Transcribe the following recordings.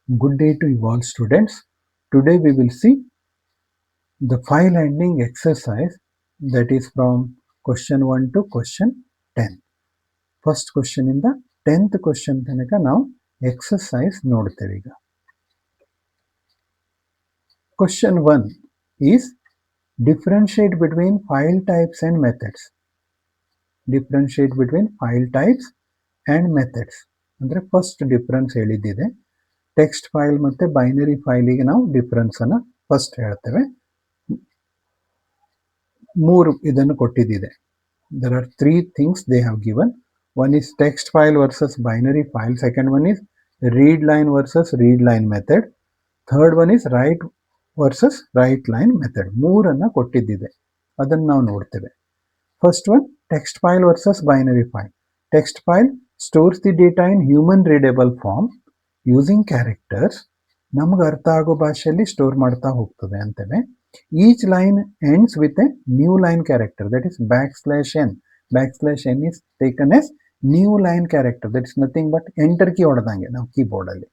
Good day to you all students. Today we will see the file handling exercise, that is from question 1 to question 10. First question in the 10th question ತನಕ ನಾವು exercise ನೋಡ್ತೇವೆ ಈಗ. Question 1 is differentiate between file types and methods. Differentiate between file types and methods. ಅಂದ್ರೆ first difference ಹೇಳಿದ್ದಿದೆ. Text file ಮತ್ತೆ binary ಫೈಲಿಗೆ ನಾವು difference ಅನ್ನ first ಹೇಳ್ತೇವೆ. ಮೂರು ಇದನ್ನು ಕೊಟ್ಟಿದ್ದಿದೆ. There are three things they have given. One is text file versus binary file. Second one is read line versus read line method. Third one is write versus write line method. ಮೂರನ್ನ ಕೊಟ್ಟಿದ್ದಿದೆ, ಅದನ್ನು ನಾವು ನೋಡ್ತೇವೆ. First one, text file versus binary file. Text file stores the data in human readable form using characters. ನಮ್ಗೆ ಅರ್ಥ ಆಗೋ ಭಾಷೆಯಲ್ಲಿ store ಮಾಡ್ತಾ ಹೋಗ್ತದೆ ಅಂತೇವೆ. Each line ends with a new line character, that is \n. \n is taken as new line character, that is nothing but enter key ಹೊಡೆದಂಗೆ ನಾವು keyboard ಅಲ್ಲಿ.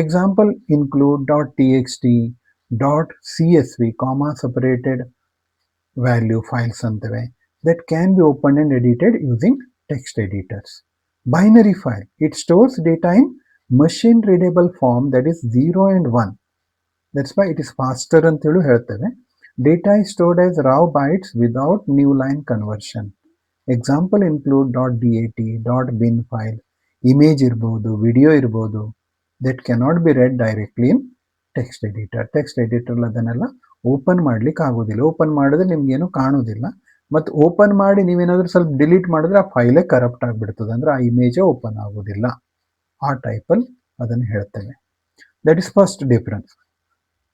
Example include .txt, .csv, comma separated value files ಅಂತೇವೆ that can be opened and edited using text editors. Binary file, it stores data in machine readable form, that is 0 and 1. That's why it is faster ಅಂತೇಳಿ ಹೇಳ್ತೇವೆ. Data is stored as raw bytes without new line conversion. Example include .dat, .bin file, image ಇರ್ಬೋದು, video ಇರ್ಬೋದು, that cannot be read directly in text editor. Text editor ಅದನ್ನೆಲ್ಲ open ಮಾಡ್ಲಿಕ್ಕೆ ಆಗೋದಿಲ್ಲ. Open ಮಾಡಿದ್ರೆ ನಿಮ್ಗೇನು ಕಾಣೋದಿಲ್ಲ. ಮತ್ತು ಓಪನ್ ಮಾಡಿ ನೀವೇನಾದ್ರೂ ಸ್ವಲ್ಪ ಡಿಲೀಟ್ ಮಾಡಿದ್ರೆ ಆ ಫೈಲೇ ಕರಪ್ಟ್ ಆಗಿಬಿಡ್ತದೆ, ಅಂದ್ರೆ ಆ ಇಮೇಜೇ ಓಪನ್ ಆಗೋದಿಲ್ಲ. ಆ ಟೈಪಲ್ಲಿ ಅದನ್ನು ಹೇಳ್ತೇವೆ. That is first difference,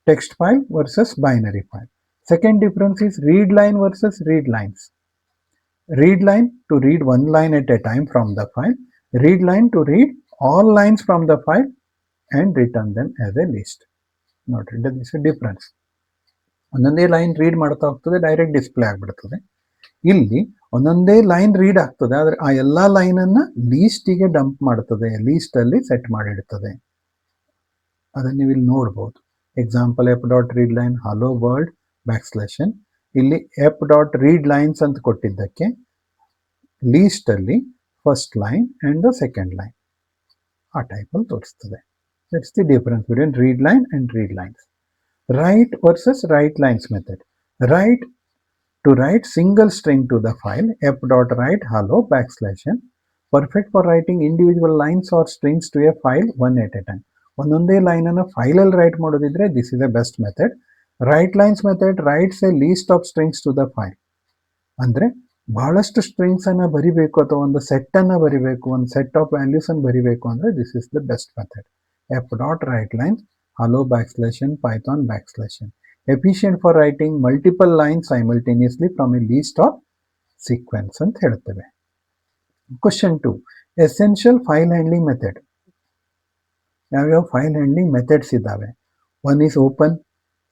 text file versus binary file. Second difference is read line versus read lines. Read line to read one line at a time from the file. Read line to read all lines from the file and return them as a list. Noted, that is a difference. ಒಂದೊಂದೇ line read ಮಾಡ್ತಾ ಹೋಗ್ತದೆ, direct display ಆಗಿಬಿಡ್ತದೆ. ಇಲ್ಲಿ ಒಂದೊಂದೇ line read ಆಗ್ತದೆ, ಆದರೆ ಆ ಎಲ್ಲ ಲೈನನ್ನು ಲೀಸ್ಟಿಗೆ ಡಂಪ್ ಮಾಡ್ತದೆ, ಲೀಸ್ಟಲ್ಲಿ ಸೆಟ್ ಮಾಡಿಡ್ತದೆ. ಅದನ್ನು ನೀವು ಇಲ್ಲಿ ನೋಡ್ಬೋದು. Example f.readline hello world \n. ಇಲ್ಲಿ f.readlines ಅಂತ ಕೊಟ್ಟಿದ್ದಕ್ಕೆ ಲೀಸ್ಟ್ ಅಲ್ಲಿ first line and the second line ಆ ಟೈಪಲ್ಲಿ ತೋರಿಸ್ತದೆ. That's the difference between read line and read lines. Write versus write lines method. Write, to write single string to the file, f.write hello \n. Perfect for writing individual lines or strings to a file one at a time. ಒಂದೊಂದೇ line ಅನ್ನು ಫೈಲಲ್ಲಿ write ಮಾಡೋದಿದ್ರೆ this is a best method. Write lines method writes a list of strings to the file. ಅಂದ್ರೆ ಬಹಳಷ್ಟು strings ಅನ್ನ ಬರಿಬೇಕು ಅಥವಾ ಒಂದು ಸೆಟ್ ಅನ್ನ ಬರಿಬೇಕು, ಒಂದು ಸೆಟ್ ಆಫ್ ವ್ಯಾಲ್ಯೂಸ್ ಅನ್ನು ಬರಿಬೇಕು ಅಂದ್ರೆ this is the best method. f.write_line hello \n python \n. Efficient for writing multiple lines simultaneously from a list or sequence ಅಂತ ಹೇಳ್ತೇವೆ. Question 2, essential file handling method. ಯಾವ್ಯಾವ ಫೈಲ್ ಹ್ಯಾಂಡ್ಲಿಂಗ್ ಮೆಥಡ್ಸ್ ಇದ್ದಾವೆ? One is open,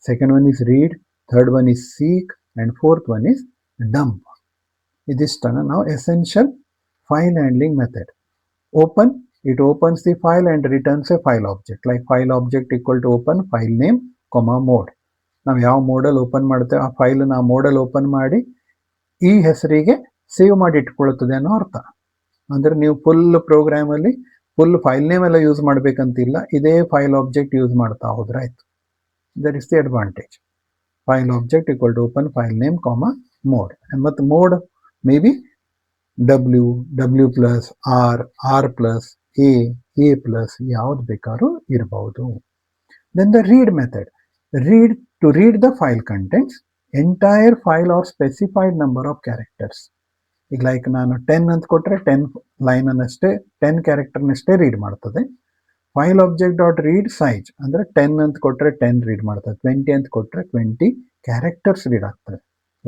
second one is read, third one is seek and fourth one is dump. ಇದಿಷ್ಟನ್ನು ನಾವು essential file handling method. Open, it opens the file and returns a file object. Like file object equal to open file name, mode. ನಾವು ಯಾವ ಮೋಡಲ್ಲಿ open ಮಾಡ್ತೇವೆ ಆ ಫೈಲನ್ನು ಆ ಮೋಡಲ್ಲಿ open ಮಾಡಿ ಈ ಹೆಸರಿಗೆ ಸೇವ್ ಮಾಡಿ ಇಟ್ಕೊಳ್ತದೆ ಅನ್ನೋ ಅರ್ಥ. ಅಂದರೆ ನೀವು ಫುಲ್ ಪ್ರೋಗ್ರಾಮಲ್ಲಿ ಫುಲ್ ಫೈಲ್ ನೇಮ್ ಎಲ್ಲ ಯೂಸ್ ಮಾಡಬೇಕಂತಿಲ್ಲ, ಇದೇ ಫೈಲ್ ಆಬ್ಜೆಕ್ಟ್ ಯೂಸ್ ಮಾಡ್ತಾ ಹೋದ್ರೆ ಆಯ್ತು. That is the advantage. File object equal to open file name, mode. ಮತ್ತು mode may be W plus R plus A plus ಯಾವ್ದು ಬೇಕಾದ್ರೂ ಇರಬಹುದು. Then the read method. Read, to read the file contents entire file or specified number of characters. ಈಗ like ನಾನು 10 ಅಂತ ಕೊಟ್ಟರೆ 10 line ಅನ್ನಷ್ಟೇ, 10 ಕ್ಯಾರೆಕ್ಟರ್ನಷ್ಟೇ read ಮಾಡ್ತದೆ. File object dot read size ಅಂದರೆ 10 ಅಂತ ಕೊಟ್ಟರೆ 10 ರೀಡ್ ಮಾಡ್ತದೆ, 20 ಅಂತ ಕೊಟ್ಟರೆ 20 ಕ್ಯಾರೆಕ್ಟರ್ಸ್ ರೀಡ್ ಆಗ್ತವೆ.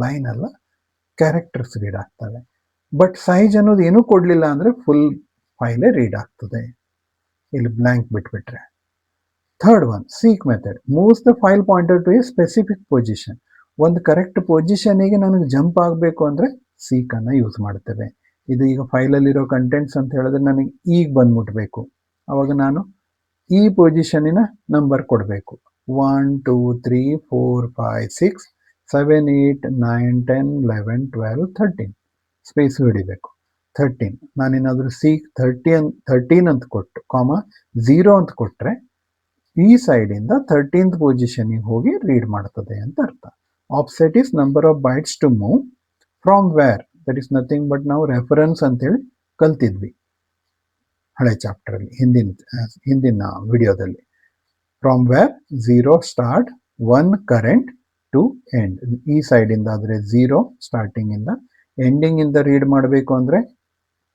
ಲೈನ್ ಅಲ್ಲ, ಕ್ಯಾರೆಕ್ಟರ್ಸ್ ರೀಡ್ ಆಗ್ತವೆ. ಬಟ್ ಸೈಜ್ ಅನ್ನೋದು ಏನೂ ಕೊಡಲಿಲ್ಲ ಅಂದರೆ ಫುಲ್ ಫೈಲೇ ರೀಡ್ ಆಗ್ತದೆ, ಇಲ್ಲಿ ಬ್ಲ್ಯಾಂಕ್ ಬಿಟ್ಬಿಟ್ರೆ. Third one, seek method. Moves the file pointer to a specific position. ಒಂದು ಕರೆಕ್ಟ್ ಪೊಸಿಷನಿಗೆ ನನಗೆ ಜಂಪ್ ಆಗಬೇಕು ಅಂದರೆ ಸೀಕನ್ನು ಯೂಸ್ ಮಾಡ್ತೇವೆ. ಇದು ಈಗ ಫೈಲಲ್ಲಿರೋ ಕಂಟೆಂಟ್ಸ್ ಅಂತ ಹೇಳಿದ್ರೆ ನನಗೆ ಈಗ ಬಂದ್ಬಿಟ್ಬೇಕು, ಅವಾಗ ನಾನು ಈ ಪೊಸಿಷನ್ನಿನ ನಂಬರ್ ಕೊಡಬೇಕು. 1 2 3 4 5 6 7 8 9 10 11 12 13 ಸ್ಪೇಸ್ ಹಿಡಿಬೇಕು. 13 ನಾನೇನಾದರೂ C13 ಅಂತ ಕೊಟ್ಟು ಕಾಮ 0 ಅಂತ ಕೊಟ್ಟರೆ ಈ ಸೈಡಿಂದ 13th ಪೊಸಿಷನ್ಗೆ ಹೋಗಿ ರೀಡ್ ಮಾಡ್ತದೆ ಅಂತ ಅರ್ಥ. Offset is number of bytes to move from where, that is nothing but ನಾವು ರೆಫರೆನ್ಸ್ ಅಂತೇಳಿ ಕಲ್ತಿದ್ವಿ ಹಳೆ ಚಾಪ್ಟರಲ್ಲಿ, ಹಿಂದಿನ ವಿಡಿಯೋದಲ್ಲಿ. From where 0 start 1 current to end. ಈ ಸೈಡಿಂದ ಆದರೆ 0 ಸ್ಟಾರ್ಟಿಂಗಿಂದ, ಎಂಡಿಂಗಿಂದ ರೀಡ್ ಮಾಡಬೇಕು ಅಂದರೆ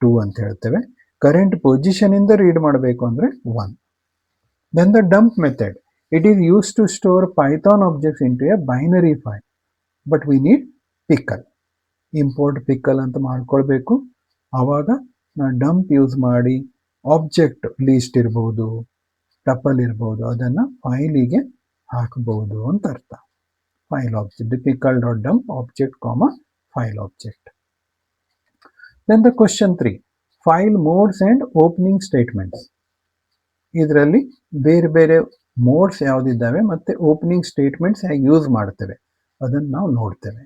2 ಅಂತ ಹೇಳ್ತೇವೆ. ಕರೆಂಟ್ ಪೊಸಿಷನಿಂದ ರೀಡ್ ಮಾಡಬೇಕು ಅಂದರೆ 1. Then the dump method. It is used to store Python objects into a binary file. But we need pickle. Import pickle ಅಂತ ಮಾಡ್ಕೊಳ್ಬೇಕು. ಆವಾಗ ನಾವು ಡಂಪ್ ಯೂಸ್ ಮಾಡಿ ಆಬ್ಜೆಕ್ಟ್ ಲೀಸ್ಟ್ ಇರ್ಬೋದು, ಟಪಲ್ ಇರ್ಬೋದು, ಅದನ್ನು ಫೈಲಿಗೆ ಹಾಕಬಹುದು ಅಂತ ಅರ್ಥ. File object, pickle dot dump object, file object. Then the question 3. File modes and opening statements. ಇದರಲ್ಲಿ ಬೇರೆ ಬೇರೆ ಮೋಡ್ಸ್ ಯಾವುದಿದ್ದಾವೆ ಮತ್ತು ಓಪನಿಂಗ್ ಸ್ಟೇಟ್ಮೆಂಟ್ಸ್ ಹೇಗೆ ಯೂಸ್ ಮಾಡ್ತೇವೆ ಅದನ್ನು ನಾವು ನೋಡ್ತೇವೆ.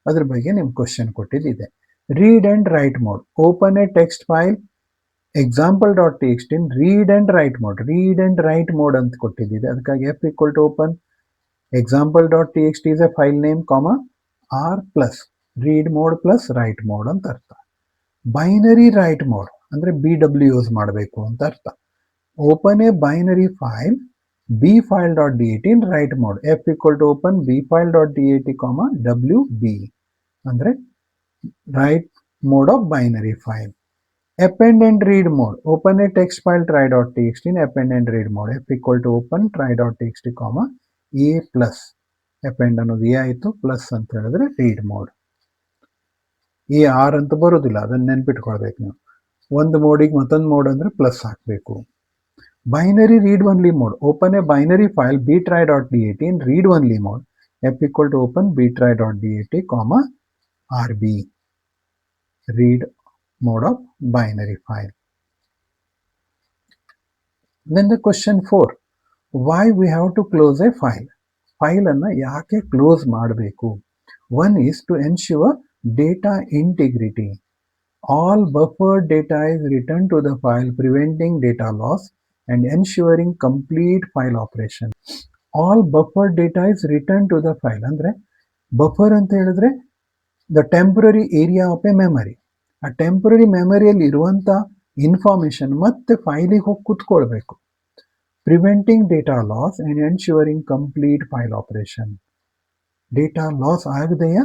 ಅದ್ರ ಬಗ್ಗೆ ನಿಮ್ಮ ಕ್ವಶನ್ ಕೊಟ್ಟಿದ್ದಿದೆ. Read and write mode. Open a text file example.txt in read and write mode. Read and write mode ಅಂತ ಕೊಟ್ಟಿದ್ದಿದೆ. ಅದಕ್ಕಾಗಿ f equal to open example.txt is a file name, r plus read mode plus write mode ಅಂತ ಅರ್ಥ. Binary right mode ಅಂದರೆ BW use ಮಾಡಬೇಕು ಅಂತ ಅರ್ಥ. Open a binary file bfile.dat in write mode. f equal to open bfile.dat, wb ಅಂದರೆ write mode of binary file. Append and read mode. Open a text file try.txt in append and read mode. f equal to open try.txt, a plus append ಅನ್ನೋದು a ಆಯಿತು, plus ಅಂತ ಹೇಳಿದ್ರೆ read mode. ಈ r ಅಂತ ಬರೋದಿಲ್ಲ, ಅದನ್ನು ನೆನ್ಪಿಟ್ಕೊಳ್ಬೇಕು ನೀವು. ಒಂದು ಮೋಡಿಗೆ ಮತ್ತೊಂದು ಮೋಡ್ ಅಂದರೆ ಪ್ಲಸ್ ಹಾಕಬೇಕು. Binary read only mode. Open a binary file btry.dat in read only mode. f equal to open btry.dat, rb. Read mode of binary file. Then the question 4. Why we have to close a file? File ಅನ್ನು ಯಾಕೆ close ಮಾಡಬೇಕು? One is to ensure data integrity. All buffered data is returned to the file, preventing data loss and ensuring complete file operation. All buffered data is returned to the file. ಅಂದರೆ buffer ಅಂತ ಹೇಳಿದ್ರೆ the temporary area of a memory. ಆ temporary ಮೆಮರಿಯಲ್ಲಿ ಇರುವಂಥ information ಮತ್ತೆ ಫೈಲಿಗೆ ಹೋಗಿ ಕೂತ್ಕೊಳ್ಬೇಕು. Preventing data loss and ensuring complete file operation. Data loss ಆಗದೆಯ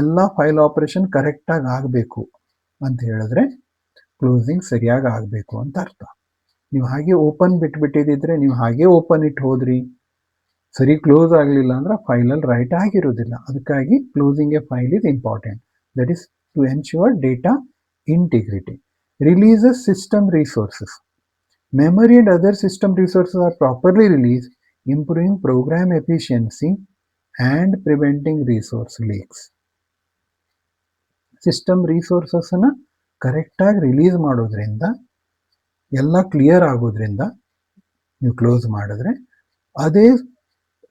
ಎಲ್ಲ ಫೈಲ್ ಆಪರೇಷನ್ ಕರೆಕ್ಟಾಗಿ ಆಗಬೇಕು ಅಂತ ಹೇಳಿದ್ರೆ ಕ್ಲೋಸಿಂಗ್ ಸರಿಯಾಗಿ ಆಗಬೇಕು ಅಂತ ಅರ್ಥ. ನೀವು ಹಾಗೆ ಓಪನ್ ಬಿಟ್ಬಿಟ್ಟಿದ್ದರೆ, ನೀವು ಹಾಗೆ ಓಪನ್ ಇಟ್ಟು ಹೋದ್ರಿ, ಸರಿ ಕ್ಲೋಸ್ ಆಗಲಿಲ್ಲ ಅಂದ್ರೆ ಫೈಲಲ್ಲಿ ರೈಟ್ ಆಗಿರೋದಿಲ್ಲ. ಅದಕ್ಕಾಗಿ closing a file is important. That is to ensure data integrity. Releases system resources. Memory and other system resources are properly released, improving program efficiency and preventing resource leaks. System ರಿಸೋರ್ಸಸ್ನ ಕರೆಕ್ಟಾಗಿ release ಮಾಡೋದ್ರಿಂದ, ಎಲ್ಲ clear ಆಗೋದ್ರಿಂದ ನೀವು close ಮಾಡಿದ್ರೆ ಅದೇ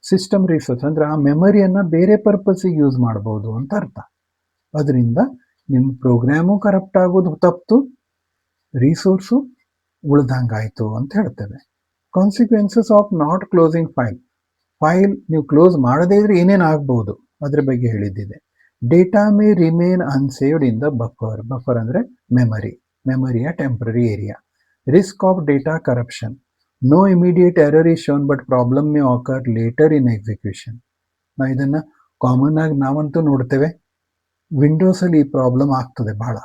system resource ಅಂದರೆ ಆ ಮೆಮರಿಯನ್ನು ಬೇರೆ ಪರ್ಪಸ್ಸಿಗೆ ಯೂಸ್ ಮಾಡ್ಬೋದು ಅಂತ ಅರ್ಥ. ಅದರಿಂದ ನಿಮ್ಮ ಪ್ರೋಗ್ರಾಮು ಕರಪ್ಟ್ ಆಗೋದು ತಪ್ಪಿತು, ರಿಸೋರ್ಸು ಉಳ್ದಂಗಾಯಿತು ಅಂತ ಹೇಳ್ತೇವೆ. Consequences of not closing file. File ನೀವು ಕ್ಲೋಸ್ ಮಾಡದೇ ಇದ್ರೆ ಏನೇನು ಆಗ್ಬೋದು ಅದ್ರ ಬಗ್ಗೆ ಹೇಳಿದ್ದಿದೆ. Data may remain unsaved in the buffer. Buffer ಅಂದರೆ ಮೆಮರಿಯ temporary area. Risk of data corruption. No immediate error is shown but problem may occur later in execution. ನಾವು ಇದನ್ನು ಕಾಮನ್ ಆಗಿ ನಾವಂತೂ ನೋಡ್ತೇವೆ. ವಿಂಡೋಸಲ್ಲಿ ಈ ಪ್ರಾಬ್ಲಮ್ ಆಗ್ತದೆ ಭಾಳ.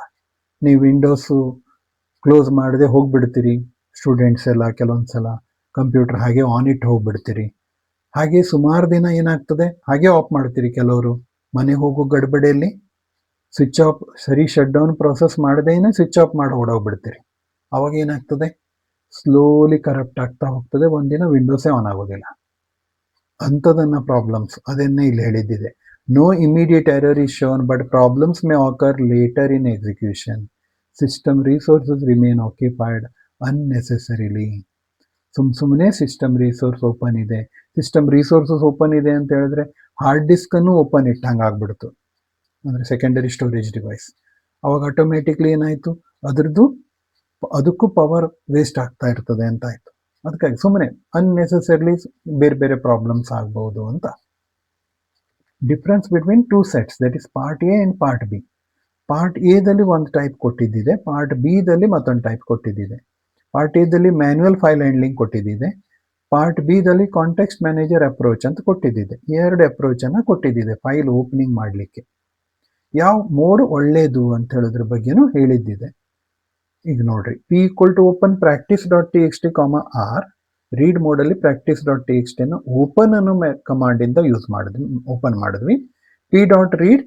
ನೀವು ವಿಂಡೋಸು ಕ್ಲೋಸ್ ಮಾಡದೆ ಹೋಗಿಬಿಡ್ತೀರಿ, ಸ್ಟೂಡೆಂಟ್ಸ್ ಎಲ್ಲ ಕೆಲವೊಂದು ಸಲ ಕಂಪ್ಯೂಟರ್ ಹಾಗೆ ಆನ್ ಇಟ್ಟು ಹೋಗಿಬಿಡ್ತೀರಿ. ಹಾಗೆ ಸುಮಾರು ದಿನ ಏನಾಗ್ತದೆ, ಹಾಗೆ ಆಫ್ ಮಾಡ್ತೀರಿ. ಕೆಲವರು ಮನೆಗೆ ಹೋಗೋ ಗಡ್ಬಡಿಯಲ್ಲಿ ಸ್ವಿಚ್ ಆಫ್, ಸರಿ ಶಟ್ ಡೌನ್ ಪ್ರೋಸೆಸ್ ಮಾಡದೇನೆ ಸ್ವಿಚ್ ಆಫ್ ಮಾಡಿ ಓಡೋಗ್ಬಿಡ್ತೀರಿ. ಅವಾಗ ಏನಾಗ್ತದೆ, ಸ್ಲೋಲಿ ಕರಪ್ಟ್ ಆಗ್ತಾ ಹೋಗ್ತದೆ, ಒಂದಿನ ವಿಂಡೋಸೇ ಆನ್ ಆಗೋದಿಲ್ಲ. ಅಂಥದನ್ನ ಪ್ರಾಬ್ಲಮ್ಸ್, ಅದನ್ನೇ ಇಲ್ಲಿ ಹೇಳಿದ್ದಿದೆ. No immediate error is shown but problems may occur later in execution. System resources remain occupied unnecessarily. ಸುಮ್ಮನೆ ಸಿಸ್ಟಮ್ ರಿಸೋರ್ಸ್ ಓಪನ್ ಇದೆ, ಸಿಸ್ಟಮ್ ರಿಸೋರ್ಸಸ್ ಓಪನ್ ಇದೆ ಅಂತ ಹೇಳಿದ್ರೆ ಹಾರ್ಡ್ ಡಿಸ್ಕನ್ನು ಓಪನ್ ಇಟ್ಟಂಗೆ ಆಗ್ಬಿಡ್ತು, ಅಂದರೆ ಸೆಕೆಂಡರಿ ಸ್ಟೋರೇಜ್ ಡಿವೈಸ್. ಅವಾಗ ಆಟೋಮೆಟಿಕ್ಲಿ ಏನಾಯಿತು, ಅದಕ್ಕೂ ಪವರ್ ವೇಸ್ಟ್ ಆಗ್ತಾ ಇರ್ತದೆ ಅಂತ ಆಯಿತು. ಅದಕ್ಕಾಗಿ ಸುಮ್ಮನೆ ಅನ್ನೆಸೆಸರಿಲಿ ಬೇರೆ ಬೇರೆ ಪ್ರಾಬ್ಲಮ್ಸ್ ಆಗ್ಬೋದು ಅಂತ. Difference between two sets, that is part A and part B. Part ಎದಲ್ಲಿ ಒಂದು ಟೈಪ್ ಕೊಟ್ಟಿದ್ದಿದೆ, ಪಾರ್ಟ್ ಬಿದಲ್ಲಿ ಮತ್ತೊಂದು ಟೈಪ್ ಕೊಟ್ಟಿದ್ದಿದೆ. ಪಾರ್ಟ್ ಎದಲ್ಲಿ ಮ್ಯಾನ್ಯುವಲ್ ಫೈಲ್ ಹ್ಯಾಂಡ್ಲಿಂಗ್ ಕೊಟ್ಟಿದ್ದಿದೆ, ಪಾರ್ಟ್ ಬಿದಲ್ಲಿ ಕಾಂಟೆಕ್ಸ್ಟ್ ಮ್ಯಾನೇಜರ್ ಅಪ್ರೋಚ್ ಅಂತ ಕೊಟ್ಟಿದ್ದಿದೆ. 2 ಅಪ್ರೋಚನ್ನು ಕೊಟ್ಟಿದ್ದಿದೆ ಫೈಲ್ ಓಪನಿಂಗ್ ಮಾಡಲಿಕ್ಕೆ. ಯಾವ ಮೋಡ್ ಒಳ್ಳೇದು ಅಂತ ಹೇಳೋದ್ರ ಬಗ್ಗೆನೂ ಹೇಳಿದ್ದಿದೆ. ಈಗ ನೋಡ್ರಿ, P equal to open practice dot T X T R, read ಮೋಡಲ್ಲಿ ಪ್ರಾಕ್ಟೀಸ್ ಡಾಟ್ ಟಿ ಎಕ್ಸ್ ಟಿನ ಓಪನ್ ಅನ್ನು ಕಮಾಂಡಿಂದ ಯೂಸ್ ಮಾಡಿದ್ವಿ, ಓಪನ್ ಮಾಡಿದ್ವಿ. ಪಿ ಡಾಟ್ ರೀಡ್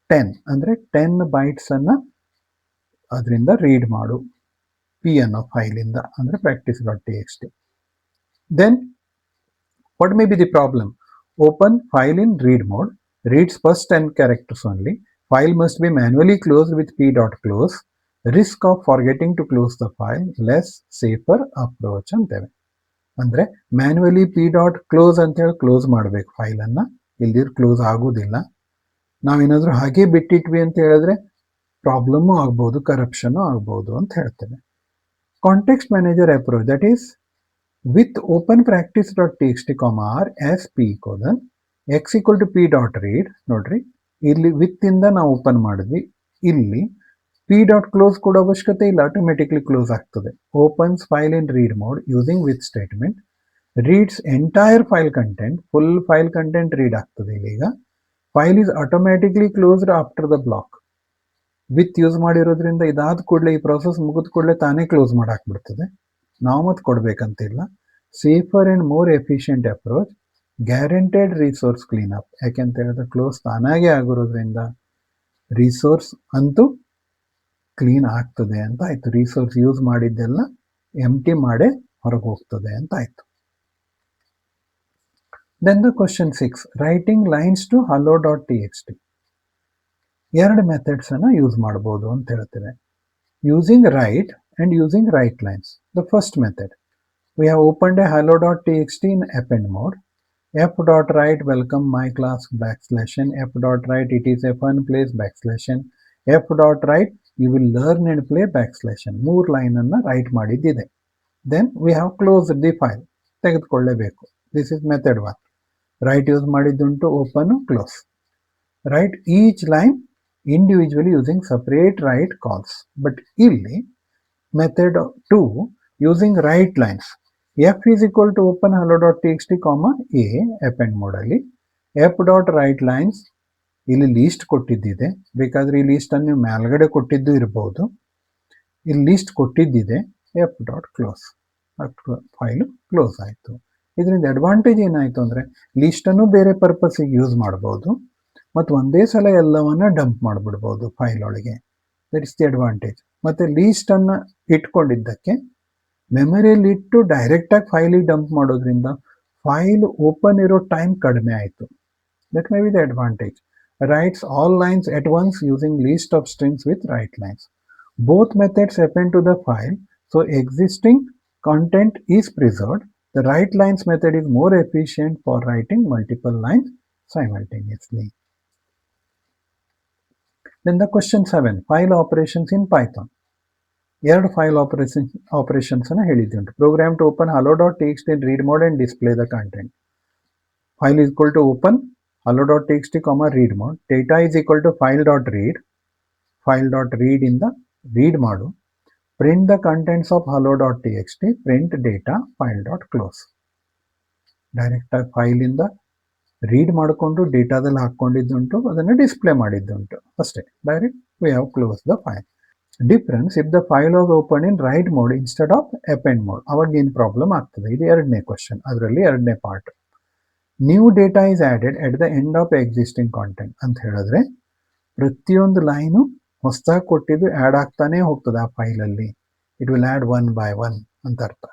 10 ಅಂದರೆ 10 ಬೈಟ್ಸ್ ಅನ್ನ ಅದರಿಂದ ರೀಡ್ ಮಾಡು ಪಿ ಅನ್ನೋ ಫೈಲಿಂದ, ಅಂದರೆ practice dot T X T. Then what may be the problem? Open file in read mode, reads first 10 characters only, file must be manually closed with p.close, risk of forgetting to close the file, less safer approach ಅಂತೇವೆ. ಅಂದರೆ manually p.close ಅಂತೇಳಿ close ಮಾಡಬೇಕು ಫೈಲನ್ನು, ಇಲ್ದಿರ close ಆಗೋದಿಲ್ಲ. ನಾವೇನಾದರೂ ಹಾಗೆ ಬಿಟ್ಟಿಟ್ವಿ ಅಂತ ಹೇಳಿದ್ರೆ ಪ್ರಾಬ್ಲಮ್ಮು ಆಗ್ಬೋದು, ಕರಪ್ಷನ್ನು ಆಗ್ಬೋದು ಅಂತ ಹೇಳ್ತೇವೆ. Context manager approach, that is with open practice dot T X T R as P colon X equal to P dot read. ನೋಡ್ರಿ, ಇಲ್ಲಿ ವಿತ್ ಇಂದ ನಾವು ಓಪನ್ ಮಾಡಿದ್ವಿ, ಇಲ್ಲಿ ಪಿ ಡಾಟ್ ಕ್ಲೋಸ್ ಕೊಡೋ ಅವಶ್ಯಕತೆ ಇಲ್ಲ, ಆಟೋಮೆಟಿಕ್ಲಿ ಕ್ಲೋಸ್ ಆಗ್ತದೆ. Opens file in read mode using with statement, reads entire file content, full file content read ಆಗ್ತದೆ ಇಲ್ಲೀಗ. File is automatically closed after the block. With use ಮಾಡಿರೋದ್ರಿಂದ ಇದಾದ ಕೂಡಲೇ, ಈ ಪ್ರೊಸೆಸ್ ಮುಗಿದ ಕೂಡಲೇ ತಾನೇ ಕ್ಲೋಸ್ ಮಾಡಾಕ್ಬಿಡ್ತದೆ, ನಾವು ಮತ್ತೆ ಕೊಡಬೇಕಂತಿಲ್ಲ. Safer and more efficient approach, guaranteed resource cleanup. ಯಾಕೆಂತ ಹೇಳಿದ್ರೆ ಕ್ಲೋಸ್ ತಾನಾಗೆ ಆಗಿರೋದ್ರಿಂದ ರಿಸೋರ್ಸ್ ಅಂತೂ ಕ್ಲೀನ್ ಆಗ್ತದೆ ಅಂತ ಆಯ್ತು. ರಿಸೋರ್ಸ್ ಯೂಸ್ ಮಾಡಿದ್ದೆಲ್ಲ ಎಂಟಿ ಮಾಡೇ ಹೊರಗೆ ಹೋಗ್ತದೆ ಅಂತ ಆಯ್ತು. Then the question 6, writing lines to hello.txt. 2 methods ಅನ್ನ ಯೂಸ್ ಮಾಡ್ಬೋದು ಅಂತ ಹೇಳ್ತೇವೆ, using write and using write lines. The first method, we have opened a hello.txt in append mode. f.write welcome my class \n, f.write it is a fun place \n, f.write you will learn and play \n. 3 line ಅನ್ನ write ಮಾಡಿದ್ದಿದೆ. Then we have closed the file, ತೆಗೆದುಕೊಳ್ಳಬೇಕು. This is method 1. Write use ಮಾಡಿದ್ದುಂಟು, open, close. Write each line individually using separate write calls. But ಇಲ್ಲಿ method 2 using write lines. f is equal to open hello.txt, a append mode ಅಲ್ಲಿ f.write lines ಇಲ್ಲಿ list ಕೊಟ್ಟಿದ್ದಿದೆ, ಬೇಕಾದ್ರೆ ಈ list ಅನ್ನು ನೀವು ಮೇಲ್ಗಡೆ ಕೊಟ್ಟಿದ್ದು ಇರಬಹುದು. ಇಲ್ಲಿ ಲೀಸ್ಟ್ ಕೊಟ್ಟಿದ್ದಿದೆ, f.close, ಫೈಲು ಕ್ಲೋಸ್ ಆಯಿತು. ಇದರಿಂದ ಅಡ್ವಾಂಟೇಜ್ ಏನಾಯಿತು ಅಂದರೆ ಲೀಸ್ಟನ್ನು ಬೇರೆ ಪರ್ಪಸ್ಸಿಗೆ ಯೂಸ್ ಮಾಡ್ಬೋದು ಮತ್ತು ಒಂದೇ ಸಲ ಎಲ್ಲವನ್ನ ಡಂಪ್ ಮಾಡಿಬಿಡ್ಬೋದು ಫೈಲ್ ಒಳಗೆ. That is the advantage. ಮತ್ತು ಲೀಸ್ಟನ್ನು ಇಟ್ಕೊಂಡಿದ್ದಕ್ಕೆ ಮೆಮರಿಯಲ್ಲಿ ಇಟ್ಟು ಡೈರೆಕ್ಟಾಗಿ ಫೈಲಿಗೆ ಡಂಪ್ ಮಾಡೋದ್ರಿಂದ ಫೈಲ್ ಓಪನ್ ಇರೋ ಟೈಮ್ ಕಡಿಮೆ ಆಯಿತು. That may be the advantage. Writes all lines at once using list of strings with write lines. Both methods append to the file, so existing content is preserved. The write lines method is more efficient for writing multiple lines simultaneously. Then the question 7, file operations in Python. 2 file operations ಅನ್ನು ಹೇಳಿದ್ದುಂಟು. Program to open hello.txt in read mode and display the content. File is equal to open hello.txt, read mode. Data is equal to file.read. File.read ಇಂದ read ಮಾಡು. Print the contents of hello.txt. Print data file.close. Direct ಆಗಿ file ಇಂದ read ಮಾಡಿಕೊಂಡು ಡೇಟಾದಲ್ಲಿ ಹಾಕೊಂಡಿದ್ದುಂಟು, ಅದನ್ನು display ಮಾಡಿದ್ದುಂಟು ಅಷ್ಟೇ. Direct we have closed the file. Difference, if the file was opened in write mode instead of append mode, ಅವಾಗ ಏನು problem ಆಗ್ತದೆ? ಇದು 2ನೇ ಕ್ವಶನ್, ಅದರಲ್ಲಿ 2ನೇ part. New data is added at the end of existing content ಅಂತ ಹೇಳಿದ್ರೆ ಪ್ರತಿಯೊಂದು ಲೈನು ಹೊಸದಾಗಿ ಕೊಟ್ಟಿದ್ದು ಆ್ಯಡ್ ಆಗ್ತಾನೆ ಹೋಗ್ತದೆ ಆ ಫೈಲಲ್ಲಿ. ಇಟ್ ವಿಲ್ ಆ್ಯಡ್ 1 by 1 ಅಂತ ಅರ್ಥ.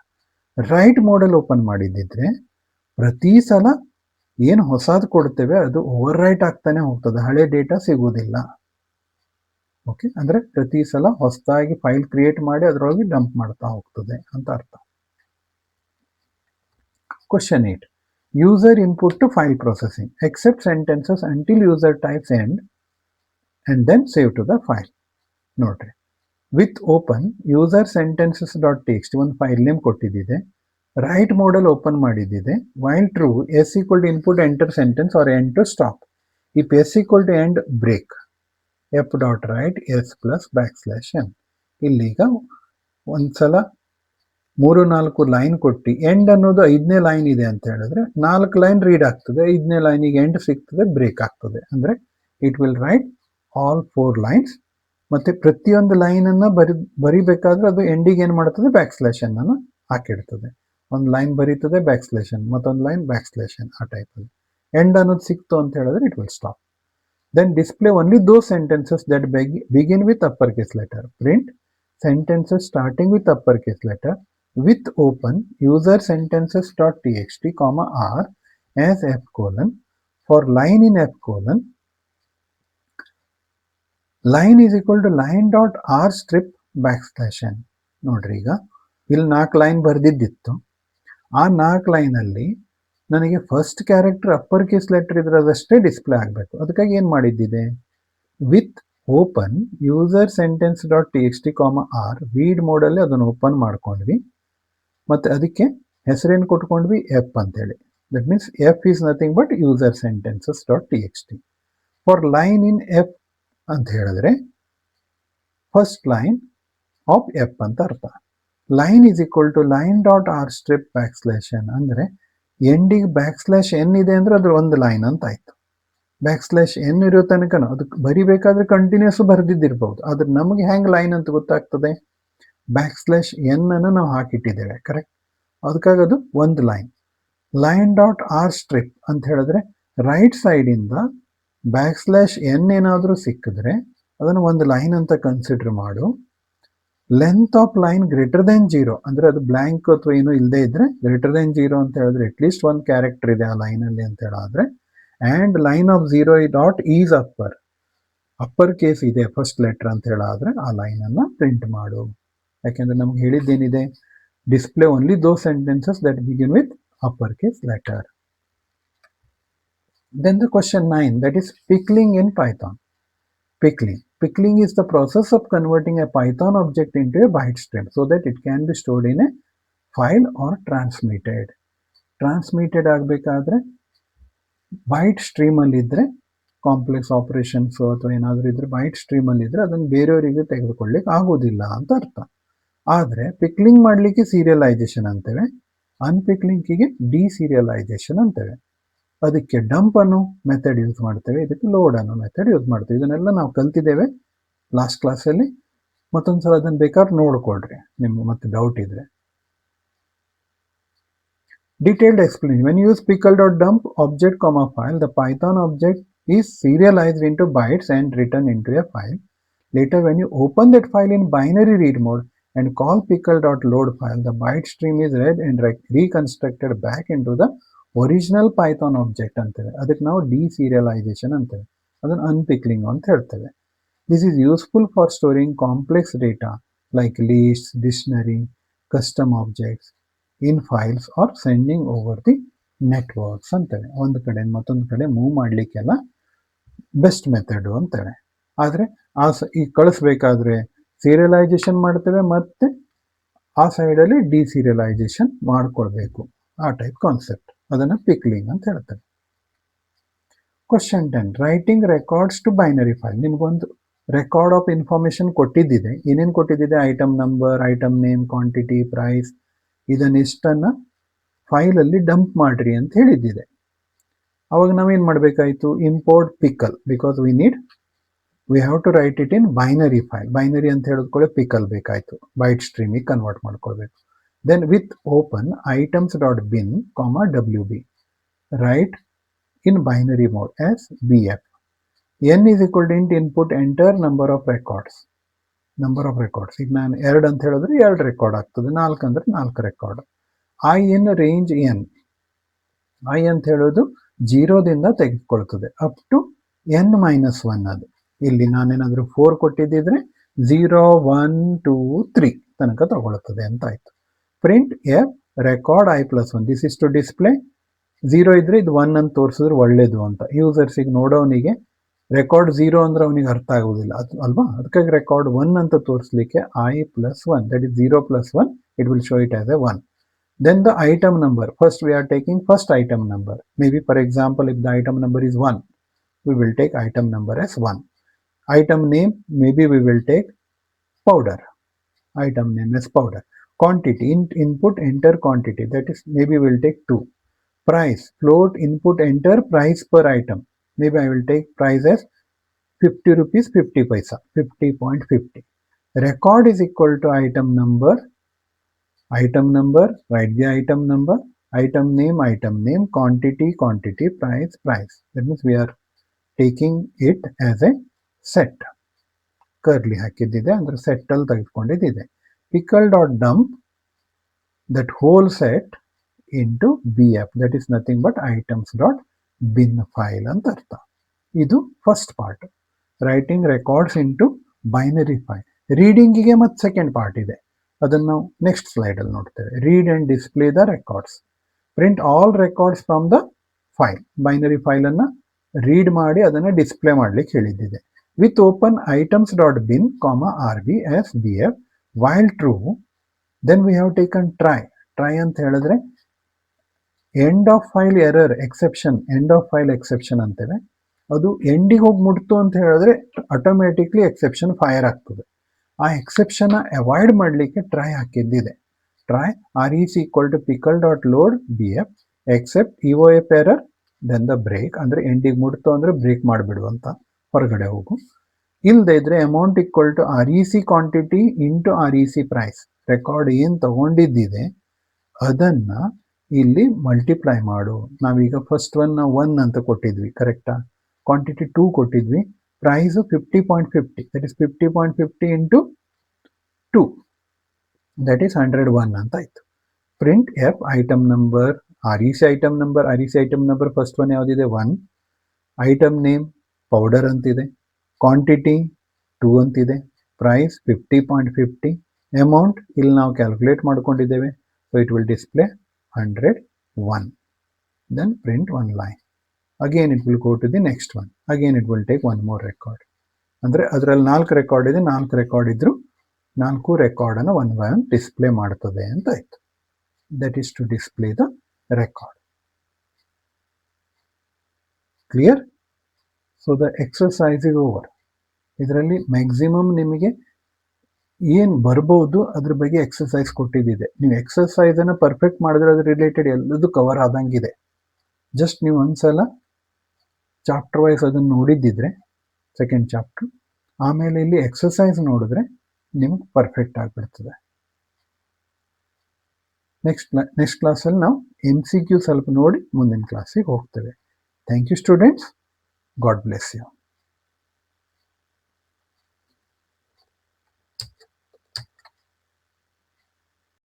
ರೈಟ್ ಮೋಡಲ್ಲಿ ಓಪನ್ ಮಾಡಿದ್ದಿದ್ರೆ ಪ್ರತಿ ಸಲ ಏನು ಹೊಸದು ಕೊಡ್ತೇವೆ ಅದು ಓವರ್ ರೈಟ್ ಆಗ್ತಾನೆ ಹೋಗ್ತದೆ, ಹಳೆ ಡೇಟಾ ಸಿಗೋದಿಲ್ಲ. ಓಕೆ, ಅಂದರೆ ಪ್ರತಿ ಸಲ ಹೊಸದಾಗಿ ಫೈಲ್ ಕ್ರಿಯೇಟ್ ಮಾಡಿ ಅದರೊಳಗೆ ಡಂಪ್ ಮಾಡ್ತಾ ಹೋಗ್ತದೆ ಅಂತ ಅರ್ಥ. Question 8. User input to file processing. Accept sentences until user types end and then save to the file. ನೋಡ್ರಿ, with open user sentences dot TXT ಒಂದು ಫೈಲ್ ನೇಮ್ ಕೊಟ್ಟಿದ್ದಿದೆ. ರೈಟ್ ಮೋಡಲ್ ಓಪನ್ ಮಾಡಿದ್ದಿದೆ. While true S equal to input enter sentence or end to stop. If S equal to end break F dot write S plus back slash N. ಇಲ್ಲೀಗ ಒಂದ್ಸಲ 3-4 line ಕೊಟ್ಟು end ಅನ್ನೋದು 5ನೇ line ಇದೆ ಅಂತ ಹೇಳಿದ್ರೆ 4 ಲೈನ್ ರೀಡ್ ಆಗ್ತದೆ, 5ನೇ ಲೈನಿಗೆ ಎಂಡ್ ಸಿಗ್ತದೆ, ಬ್ರೇಕ್ ಆಗ್ತದೆ. ಅಂದ್ರೆ it will write all 4 lines. ಮತ್ತೆ ಪ್ರತಿಯೊಂದು ಲೈನ್ ಅನ್ನ ಬರಿಬೇಕಾದ್ರೆ ಅದು ಎಂಡಿಗೆ ಏನ್ ಮಾಡ್ತದೆ, ಬ್ಯಾಕ್ ಸ್ಲ್ಯಾಶ್ ಅನ್ನು ಹಾಕಿಡ್ತದೆ. ಒಂದು ಲೈನ್ ಬರೀತದೆ, ಬ್ಯಾಕ್ ಸ್ಲ್ಯಾಶ್ ಅನ್, ಮತ್ತೊಂದು ಲೈನ್ ಬ್ಯಾಕ್ ಸ್ಲ್ಯಾಶ್ ಅನ್, ಆ ಟೈಪ್ ಅಲ್ಲಿ. ಎಂಡ್ ಅನ್ನೋದು ಸಿಕ್ತು ಅಂತ ಹೇಳಿದ್ರೆ it will stop. Then display only those sentences that begin with upper case letter. Print sentences starting with uppercase letter with open user sentences dot txt comma r as f colon. For line in f colon, line is equal to line dot r strip backslash n. ನೋಡ್ರಿ, ಈಗ ಇಲ್ಲಿ 4 line ಬರ್ದಿದ್ದಿತ್ತು. ಆ 4 line ಅಲ್ಲಿ ನನಗೆ first character upper case letter ಇದ್ರೆ ಅದಷ್ಟೇ display ಆಗಬೇಕು. ಅದಕ್ಕಾಗಿ ಏನ್ ಮಾಡಿದ್ದಿದೆ, with open user sentence dot T X T comma R read ಮೋಡಲ್ಲಿ ಅದನ್ನು ಓಪನ್ ಮಾಡ್ಕೊಂಡ್ವಿ. ಮತ್ತೆ ಅದಕ್ಕೆ ಹೆಸರೇನು ಕೊಟ್ಕೊಂಡ್ವಿ, ಎಫ್ ಅಂತೇಳಿ. That means F is nothing but user sentences dot T X T. For line in F ಅಂತ ಹೇಳಿದ್ರೆ ಫಸ್ಟ್ ಲೈನ್ ಆಫ್ ಎಫ್ ಅಂತ ಅರ್ಥ. Line is equal to line dot R strip back slash N. ಅಂದ್ರೆ ಎಂಡಿಗೆ back slash N ಇದೆ ಅಂದ್ರೆ ಅದ್ರ ಒಂದು line ಅಂತ ಆಯ್ತು. ಬ್ಯಾಕ್ ಸ್ಲ್ಯಾಶ್ ಎನ್ ಇರೋ ತನಕ ಅದಕ್ಕೆ ಬರಿಬೇಕಾದ್ರೆ ಕಂಟಿನ್ಯೂಸ್ ಬರ್ದಿದ್ದಿರ್ಬಹುದು. ಆದ್ರೆ ನಮಗೆ ಹೆಂಗ್ ಲೈನ್ ಅಂತ ಗೊತ್ತಾಗ್ತದೆ, ಬ್ಯಾಕ್ ಸ್ಲ್ಯಾಶ್ ಎನ್ ಅನ್ನು ನಾವು ಹಾಕಿಟ್ಟಿದ್ದೇವೆ, ಕರೆಕ್ಟ್. ಅದಕ್ಕಾಗಿ ಅದು ಒಂದು line. Line dot R strip ಅಂತ ಹೇಳಿದ್ರೆ ರೈಟ್ ಸೈಡ್ ಇಂದ ಬ್ಯಾಕ್ ಸ್ಲ್ಯಾಶ್ ಎನ್ ಏನಾದರೂ ಸಿಕ್ಕಿದ್ರೆ ಅದನ್ನು ಒಂದು ಲೈನ್ ಅಂತ ಕನ್ಸಿಡರ್ ಮಾಡು. Length of line greater than 0 ಅಂದ್ರೆ ಅದು ಬ್ಲಾಂಕ್ ಅಥವಾ ಏನೋ ಇಲ್ಲದೆ ಇದ್ರೆ ಗ್ರೇಟರ್ ದೆನ್ 0 ಅಂತ ಹೇಳಿದ್ರೆ ಅಟ್ಲೀಸ್ಟ್ ಒಂದು ಕ್ಯಾರೆಕ್ಟರ್ ಇದೆ ಆ ಲೈನ್ ಅಲ್ಲಿ ಅಂತ ಹೇಳಿದ್ರೆ. And line of 0 dot is upper case ಇದೆ ಫಸ್ಟ್ ಲೆಟರ್ ಅಂತ ಹೇಳಿದ್ರೆ ಆ ಲೈನ್ ಅನ್ನ ಪ್ರಿಂಟ್ ಮಾಡು. ಯಾಕೆಂದ್ರೆ ನಮ್ಗೆ ಹೇಳಿದ್ದೇನಿದೆ, display only those sentences that begin with upper case letter. Then the question 9, that is pickling in Python. Pickling is the process of converting a Python object into a byte string so that it can be stored in a file or transmitted. Transmitted ಆಗಬೇಕಾದ್ರೆ byte stream ಅಲ್ಲಿ ಇದ್ರೆ, complex operations ಅಥವಾ ಏನಾದರೂ ಇದ್ರೆ byte stream ಅಲ್ಲಿ ಇದ್ರೆ ಅದನ್ನು ಬೇರೆಯವರಿಗೆ ತೆಗೆದುಕೊಳ್ಳಿಕ್ಕೆ ಆಗೋದಿಲ್ಲ ಅಂತ ಅರ್ಥ. ಆದ್ರೆ ಪಿಕ್ಲಿಂಗ್ ಮಾಡ್ಲಿಕ್ಕೆ ಸೀರಿಯಲೈಸೇಷನ್ ಅಂತೇವೆ, ಅನ್ಪಿಕ್ಲಿಂಗಿಗೆ ಡಿಸೀರಿಯಲೈಸೇಷನ್ ಅಂತೇವೆ. ಅದಕ್ಕೆ ಡಂಪ್ ಅನ್ನೋ ಮೆಥಡ್ ಯೂಸ್ ಮಾಡ್ತೇವೆ, ಇದಕ್ಕೆ ಲೋಡ್ ಅನ್ನೋ ಮೆಥಡ್ ಯೂಸ್ ಮಾಡ್ತೇವೆ. ಇದನ್ನೆಲ್ಲ ನಾವು ಕಲ್ತಿದ್ದೇವೆ ಲಾಸ್ಟ್ ಕ್ಲಾಸಲ್ಲಿ. ಮತ್ತೊಂದ್ಸಲ ಅದನ್ನು ಬೇಕಾದ್ರೆ ನೋಡ್ಕೊಳ್ರಿ ನಿಮ್ಗೆ ಮತ್ತೆ ಡೌಟ್ ಇದ್ರೆ. Detailed explanation. When you use pickle.dump object comma file, the Python object is serialized into bytes and written into a file. Later, when you open that file in binary read mode and call pickle.load file, the byte stream is read and reconstructed back into the original Python object ಅಂತೇವೆ. ಅದಕ್ಕೆ ನಾವು ಡಿಸೀರಿಯಲೈಸೇಷನ್ ಅಂತೇವೆ, ಅದನ್ನು ಅನ್ಪಿಕ್ಲಿಂಗ್ ಅಂತ ಹೇಳ್ತೇವೆ. This is useful for storing complex data like lists, dictionary, custom objects in files or sending over the networks ಅಂತೇವೆ. ಒಂದು ಕಡೆ ಮತ್ತೊಂದು ಕಡೆ move ಮಾಡ್ಲಿಕ್ಕೆಲ್ಲ best method ಅಂತೇವೆ. ಆದ್ರೆ ಈ ಕಳಿಸ್ಬೇಕಾದ್ರೆ ಸೀರಿಯಲೈಸೇಷನ್ ಮಾಡ್ತೇವೆ, ಮತ್ತೆ ಆ ಸೈಡಲ್ಲಿ ಡಿಸೀರಿಯಲೈಸೇಷನ್ ಮಾಡ್ಕೊಳ್ಬೇಕು, ಆ ಟೈಪ್ ಕಾನ್ಸೆಪ್ಟ್. ಅದನ್ನ ಪಿಕ್ಲಿಂಗ್ ಅಂತ ಹೇಳ್ತೇವೆ. Question 10, writing records to binary file. ನಿಮ್ಗೊಂದು ರೆಕಾರ್ಡ್ ಆಫ್ ಇನ್ಫಾರ್ಮೇಶನ್ ಕೊಟ್ಟಿದ್ದಿದೆ. ಏನೇನು ಕೊಟ್ಟಿದ್ದಿದೆ, item number, item name, quantity, price, ಇದನ್ನಿಷ್ಟನ್ನ ಫೈಲಲ್ಲಿ ಡಂಪ್ ಮಾಡ್ರಿ ಅಂತ ಹೇಳಿದ್ದಿದೆ. ಅವಾಗ ನಾವೇನು ಮಾಡಬೇಕಾಯಿತು, import pickle, because we have to write it in binary file. Binary ಅಂತ ಹೇಳಿದ್ಕೊಳ್ಳೆ ಪಿಕಲ್ ಬೇಕಾಯಿತು, ಬೈಟ್ ಸ್ಟ್ರೀಮಿಗೆ ಕನ್ವರ್ಟ್ ಮಾಡ್ಕೊಳ್ಬೇಕು. Then with open items dot bin comma W B, write in binary mode as B F. N is equal to int input enter number of records. ಈಗ ನಾನು 2 ಅಂತ ಹೇಳಿದ್ರೆ 2 record ಆಗ್ತದೆ, 4 ಅಂದ್ರೆ 4 record. I in range N, I ಅಂತ ಹೇಳೋದು 0ದಿಂದ ತೆಗೆದುಕೊಳ್ತದೆ up to n-1. ಅದು ಇಲ್ಲಿ ನಾನೇನಾದ್ರೂ 4 ಕೊಟ್ಟಿದ್ದಿದ್ರೆ 0, 1, 2, 3 ತನಕ ತಗೊಳ್ತದೆ ಅಂತ ಆಯ್ತು. Print F record i+1. This is to display. 0 ಇದ್ರೆ ಇದು 1 ಅಂತ ತೋರಿಸಿದ್ರೆ ಒಳ್ಳೇದು ಅಂತ ಯೂಸರ್ಸಿಗೆ ನೋಡೋನಿಗೆ. ರೆಕಾರ್ಡ್ 0 ಅಂದ್ರೆ ಅವನಿಗೆ ಅರ್ಥ ಆಗುವುದಿಲ್ಲ ಅಲ್ವಾ, ಅದಕ್ಕಾಗಿ ರೆಕಾರ್ಡ್ 1 ಅಂತ ತೋರಿಸಲಿಕ್ಕೆ i+1, that is 0 + 1, it will show it as a 1. Then the item number, first we are taking first item number. Maybe for example, if the item number is 1, we will take item number as 1. Item name, maybe we will take powder. Item name is powder. Quantity, input enter quantity, that is maybe we will take 2. Price, float input enter price per item, maybe I will take price as 50 rupees 50 paisa, 50.50. Record is equal to item number, write the item number, item name, quantity, price. That means we are taking it as a set. Curly ಹಾಕಿದ್ದಿದೆ ಅಂದ್ರೆ set ಅಲ್ಲಿ ತೆಗೆದುಕೊಂಡಿದ್ದಿದೆ. pickle dot dump that whole set into bf, that is nothing but items dot bin file ಅಂತ ಅರ್ಥ. ಇದು first part, writing records into binary file. ರೀಡಿಂಗಿಗೆ ಮತ್ತೆ second part ಇದೆ, ಅದನ್ನು ನಾವು ನೆಕ್ಸ್ಟ್ ಸ್ಲೈಡಲ್ಲಿ ನೋಡ್ತೇವೆ. Read and display the records. Print all records from the file. Binary ಫೈಲನ್ನು ರೀಡ್ ಮಾಡಿ ಅದನ್ನು ಡಿಸ್ಪ್ಲೇ ಮಾಡಲಿಕ್ಕೆ ಹೇಳಿದ್ದಿದೆ. With open items dot bin RB as BF while true. Then we have taken try ಅಂತ ಹೇಳಿದ್ರೆ end of file error exception, end of file exception ಅಂತೇವೆ. ಅದು ಎಂಡಿಗೆ ಹೋಗಿ ಮುಟ್ತು ಅಂತ ಹೇಳಿದ್ರೆ ಆಟೋಮೆಟಿಕ್ಲಿ ಎಕ್ಸೆಪ್ಷನ್ ಫೈರ್ ಆಗ್ತದೆ. ಆ ಎಕ್ಸೆಪ್ಷನ್ ಅವಾಯ್ಡ್ ಮಾಡಲಿಕ್ಕೆ ಟ್ರೈ ಹಾಕಿದ್ದಿದೆ. Try REC equal to pickle dot load BF except EOF error then the break, ಅಂದ್ರೆ ಎಂಡಿಗೆ ಮುಟ್ತು ಅಂದ್ರೆ ಬ್ರೇಕ್ ಮಾಡಿಬಿಡು ಅಂತ, ಹೊರಗಡೆ ಹೋಗು. ಇಲ್ಲದೆ ಇದ್ರೆ amount equal to REC quantity into REC price. Record ಏನು ತಗೊಂಡಿದ್ದಿದೆ ಅದನ್ನ ಇಲ್ಲಿ ಮಲ್ಟಿಪ್ಲೈ ಮಾಡು. ನಾವೀಗ ಫಸ್ಟ್ ಒನ್ ನಾವು 1 ಅಂತ ಕೊಟ್ಟಿದ್ವಿ, ಕರೆಕ್ಟಾ? ಕ್ವಾಂಟಿಟಿ 2 ಕೊಟ್ಟಿದ್ವಿ, price 50.50, that is 50.50 into 2, that is 101 ಅಂತ ಆಯ್ತು. Print F item number, REC item number first one ಯಾವುದಿದೆ 1, ಐಟಮ್ ನೇಮ್ ಪೌಡರ್ ಅಂತಿದೆ, ಕ್ವಾಂಟಿಟಿ 2 ಅಂತಿದೆ, ಪ್ರೈಸ್ 50.50, ಅಮೌಂಟ್ ಇಲ್ಲಿ ನಾವು ಕ್ಯಾಲ್ಕುಲೇಟ್ ಮಾಡ್ಕೊಂಡಿದ್ದೇವೆ, so it will display 101. Then print one line. Again it will go to the next one. Again it will take one more record. ಅಂದರೆ ಅದರಲ್ಲಿ 4 record ಇದೆ, 4 record ಇದ್ರು 4 ರೆಕಾರ್ಡನ್ನು ಒನ್ ಬೈ ಒನ್ ಡಿಸ್ಪ್ಲೇ ಮಾಡ್ತದೆ ಅಂತ ಆಯ್ತು. That is to display the record. Clear? So the exercise is over. ಇದರಲ್ಲಿ maximum ನಿಮಗೆ ಏನು ಬರ್ಬೋದು ಅದ್ರ ಬಗ್ಗೆ ಎಕ್ಸರ್ಸೈಸ್ ಕೊಟ್ಟಿದ್ದಿದೆ. ನೀವು ಎಕ್ಸರ್ಸೈಸನ್ನು ಪರ್ಫೆಕ್ಟ್ ಮಾಡಿದ್ರೆ ಅದ್ರ ರಿಲೇಟೆಡ್ ಎಲ್ಲದೂ ಕವರ್ ಆದಂಗಿದೆ. ಜಸ್ಟ್ ನೀವು ಒಂದ್ಸಲ ಚಾಪ್ಟರ್ ವೈಸ್ ಅದನ್ನು ನೋಡಿದ್ದಿದ್ರೆ ಸೆಕೆಂಡ್ ಚಾಪ್ಟರ್, ಆಮೇಲೆ ಇಲ್ಲಿ ಎಕ್ಸರ್ಸೈಸ್ ನೋಡಿದ್ರೆ ನಿಮ್ಗೆ ಪರ್ಫೆಕ್ಟ್ ಆಗಿಬಿಡ್ತದೆ. ನೆಕ್ಸ್ಟ್ ಕ್ಲಾಸಲ್ಲಿ ನಾವು MCQ ಸ್ವಲ್ಪ ನೋಡಿ ಮುಂದಿನ ಕ್ಲಾಸಿಗೆ ಹೋಗ್ತೇವೆ. Thank you students. God bless you.